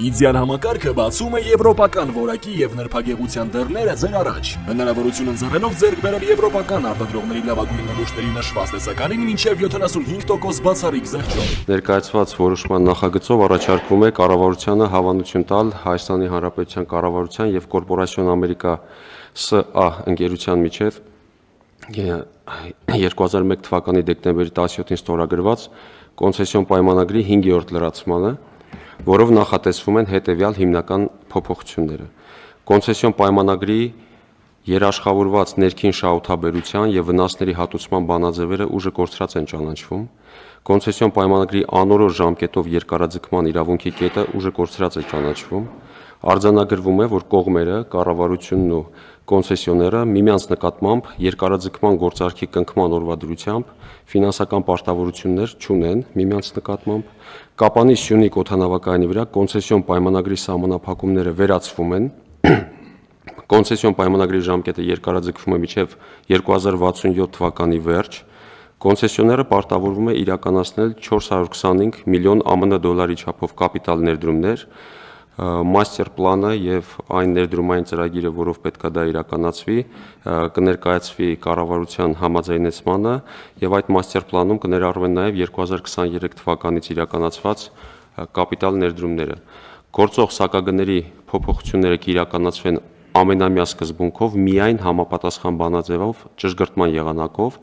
Իդեալ համակարգը բացում է եվրոպական որակի եւ նրբագեղության դռները ձեր առաջ։ Հնարավորություն ընձեռելով ձեռք բերել եվրոպական արտադրողների լավագույն նմուշների նշված տեսականին մինչեւ 75% բացառիկ զեղչով։ Ներկայացված որոշման նախագծով առաջարկվում է կառավարությանը հավանություն տալ Հայաստանի Հանրապետության կառավարության եւ Կորպորասիոն Ամերիկա ՍԱ ընկերության միջև 2001 թվականի դեկտեմբերի 17-ին ստորագրված կոնցեսիոն պայմանագրի 5-րդ լրացմանը, որով նախատեսվում են հետևյալ հիմնական փոփոխությունները։ Կոնցեսիոն պայմանագրի երաշխավորված ներքին շահութաբերության եւ վնասների հատուցման բանաձևերը ուժը կորցրած են ճանաչվում։ Կոնցեսիոն պայմանագրի անորոշ ժամկետով երկարաձգման իրավունքի կետը ուժը կորցրած է ճանաչվում։ Արձանագրվում է, որ կողմերը, կառավարությունն ու կոնցեսիոները միմյանց նկատմամբ երկարաձգման գործարքի կնքման օրվա դրությամբ ֆինանսական պարտավորություններ չունեն միմյանց նկատմամբ, Կապանի Սյունիք օդանավակայանի վրա կոնցեսիոն պայմանագրի սահմանափակումները վերացվում են, կոնցեսիոն պայմանագրի ժամկետը երկարաձգվում է մինչև 2067 թվականի վերջ, կոնցեսիոները պարտավորվում է իրականացնել 425 միլիոն ԱՄՆ դոլարի չափով կապիտալ ներդրումներ, մաստեր պլանը եւ այն ներդրումային ծրագիրը, որով պետք է դա իրականացվի, կներկայացվի կառավարության համաձայնեցմանը եւ այդ մաստեր պլանում կներառվեն նաեւ 2023 թվականից իրականացված կապիտալ ներդրումները։ Գործող սակագների փոփոխությունները կիրականացվեն ամենամյա սկզբունքով միայն համապատասխան բանաձևով ճշգրտման եղանակով,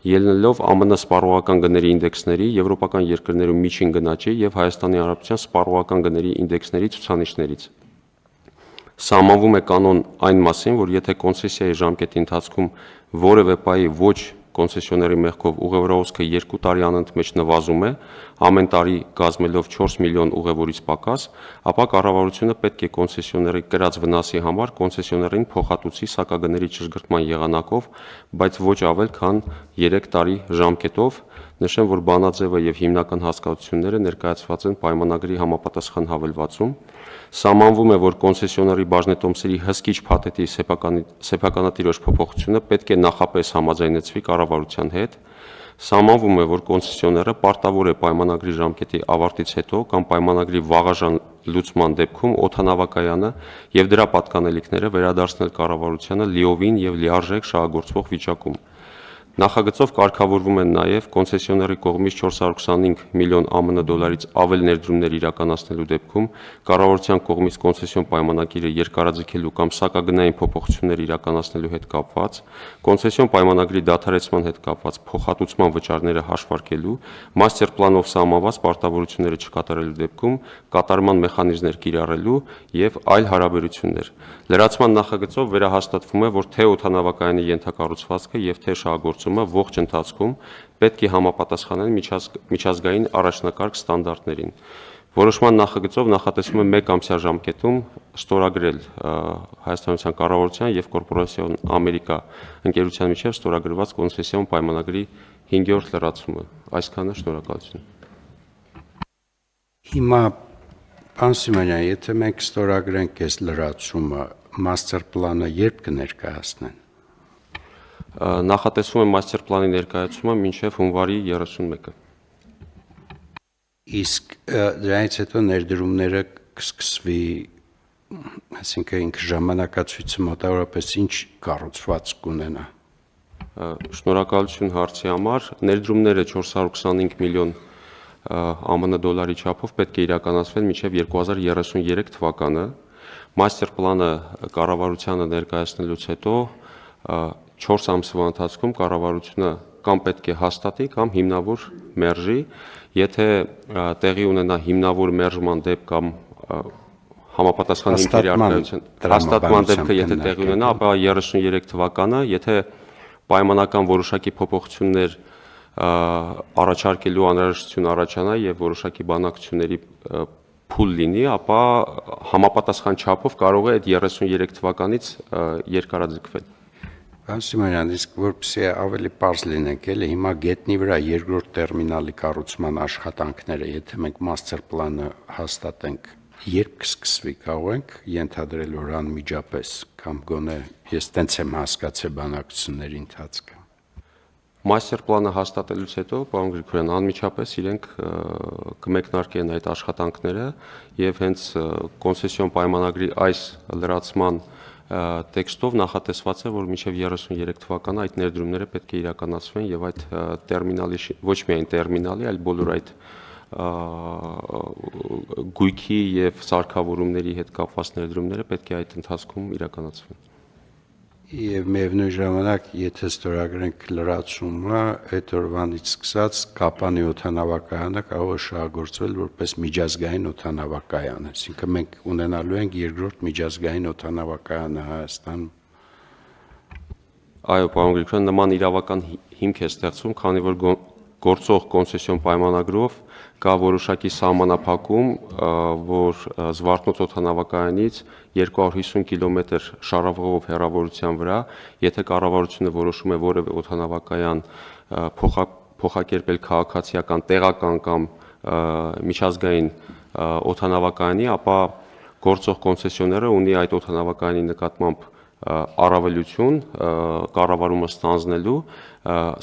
ելնելով ԱՄՆ սպառողական գների ինդեքսների, եվրոպական երկրներում միջին գնաճի եւ Հայաստանի Հանրապետության սպառողական գների ինդեքսների ցուցանիշներից։ Սահմանվում է կանոն այն մասին, որ եթե կոնցեսիայի ժամկետի ընթացքում որևէ պահի ոչ կոնցեսիոների մեղքով ուղևորահոսքը 2 տարի անընդմեջ նվազում է, ամեն տարի կազմելով 4 միլիոն ուղևորից պակաս, ապա կառավարությունը պետք է կոնցեսիոների կրած վնասի համար կոնցեսիոներին փոխհատուցի սակագների ճշգրտման եղանակով, բայց ոչ ավել քան 3 տարի ժամկետով։ Նշեմ, որ բանաձևը եւ հիմնական հասկացությունները ներկայացված են պայմանագրի համապատասխան հավելվածում։ Սահմանվում է, որ կոնցեսիոների բաժնետոմսերի հսկիչ փաթեթի սեփականատիրոջ փոփոխությունը պետք է նախապես համաձայնեցվի կառավարության հետ։ Սահմանվում է, որ կոնցեսիոները պարտավոր է պայմանագրի ժամկետի ավարտից հետո կամ պայմանագրի վաղաժամ լուծման դեպքում օդանավակայանը եւ դրա պատկանելիքները վերադարձնել կառավարությանը լիովին եւ լիարժեք շահագործվող վիճակում։ Նախագծով կարգավորվում են նաև կոնցեսիոների կողմից 425 միլիոն ԱՄՆ դոլարից ավել ներդրումներ իրականացնելու դեպքում կառավարության կողմից կոնցեսիոն պայմանագիրը երկարաձգելու կամ սակագնային փոփոխություններ իրականացնելու հետ կապված, կոնցեսիոն պայմանագրի դադարեցման հետ կապված փոխհատուցման վճարները հաշվարկելու, մաստեր պլանով սահմանված պարտավորությունները չկատարելու դեպքում կատարման մեխանիզմներ կիրառելու եւ այլ հարաբերություններ։ Լրացման նախագծով վերահաստատվում է, որ թե օդանավակայանի ենթակառուցվածքը եւ թե շահագործումը ողջ ընթացքում պետք է համապատասխանեն միջազգային առաջնակարգ ստանդարտներին։ Որոշման նախագծով նախատեսվում է 1 ամսյա ժամկետում ստորագրել Հայաստանյան կառավարության եւ Կորպորասիոն Ամերիկա ընկերության միջև ստորագրված կոնցեսիոն պայմանագրի 5-րդ լրացումը։ Այսքանը, շնորհակալություն։ Հիմա Պարոն Սիմոնյան, եթե մենք ստորագրենք այս լրացումը, մաստեր պլանը երբ կներկայացնեն։ Նախատեսվում է մաստեր պլանի ներկայացումը մինչև հունվարի 31-ը։ Իսկ դրանից հետո ներդրումները կսկսվի, այսինքն ինքը ժամանակացույցը մոտավորապես ինչ կառուցվածք կունենա։ Շնորհակալություն հարցի համար։ Ներդրումները 425 միլիոն ԱՄՆ դոլարի չափով պետք է իրականացվեն մինչև 2033 թվականը։ Մաստեր պլանը կառավարությանը ներկայացնելուց հետո 4 ամսվա ընթացքում կառավարությունը կամ պետք է հաստատի կամ հիմնավոր մերժի, եթե տեղի ունենա հիմնավոր մերժման դեպք կամ համապատասխան հիմքերի առկայության հաստատման դեպքը եթե տեղի ունենա, ապա 33 թվականը, եթե պայմանական որոշակի փոփոխություններ առաջարկելու անհրաժեշտություն առաջանա եւ որոշակի բանակցությունների փուլ լինի, ապա համապատասխան չափով կարող է այդ 33 թվականից երկարաձգվել։ Պարոն Սիմոնյան, իսկ որպեսզի ավելի պարզ լինենք, էլի հիմա գետնի վրա երկրորդ տերմինալի կառուցման աշխատանքները, եթե մենք մաստեր պլանը հաստատենք, երբ կսկսվի, կարող ենք ենթադրել, որ անմիջապես կամ գոնե ես տենց եմ հասկացել բանակցությունների ընթացքը։ Մաստեր պլանը հաստատելուց հետո, պարոն Գրիգորյան, անմիջապես իրենք կմեկնարկեն այդ աշխատանքները եւ հենց կոնցեսիոն պայմանագրի այս լրացման տեքստով նախատեսված է, որ մինչև 33 թվականը այդ ներդրումները պետք է իրականացվեն եւ այդ տերմինալի ոչ միայն տերմինալի, այլ բոլոր այդ գույքի եւ սարքավորումների հետ կապված ներդրումները պետք է այդ ընթացքում իրականացվեն։ Եվ միևնույն ժամանակ, եթե ստորագրենք լրացումը, այդ օրվանից սկսած Կապանի օդանավակայանը կարող է շահագործվել որպես միջազգային օդանավակայան, այսինքն մենք ունենալու ենք երկրորդ միջազգային օդանավակայանը Հայաստանում։ Այո, պարոն Գրիգորյան, նման իրավական հիմք է ստեղծվում, քանի որ գործող կոնցեսիոն պայմանագրով կա որոշակի սահմանափակում, որ Զվարթնոց օդանավակայանից 250 կիլոմետր շարավղով հեռավորության վրա, եթե կառավարությունը որոշում է որևէ օդանավակայան փոխակերպել քաղաքացիական, տեղական կամ միջազգային օդանավակայանի, ապա գործող կոնցեսիոները ունի այդ օդանավակայանի նկատմամբ առավելություն կառավարումը ստանձնելու,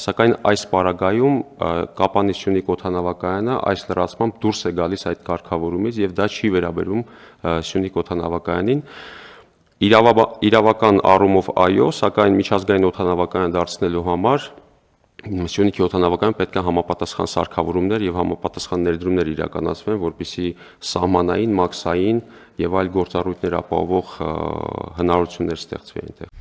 սակայն այս պարագայում Կապանի Սյունիք օդանավակայանը այս լրացմամբ դուրս է գալիս այդ կարգավորումից եւ դա չի վերաբերում Սյունիք օդանավակայանին։ Իրավական առումով այո, սակայն միջազգային օդանավակայան դարձնելու համար Սյունիքի օդանավակայանում պետք է համապատասխան սարքավորումներ եւ համապատասխան ներդրումներ իրականացվեն, որպեսզի սահմանային, մաքսային եւ այլ գործառույթներ ապահովող հնարավորություններ ստեղծվի այնտեղ։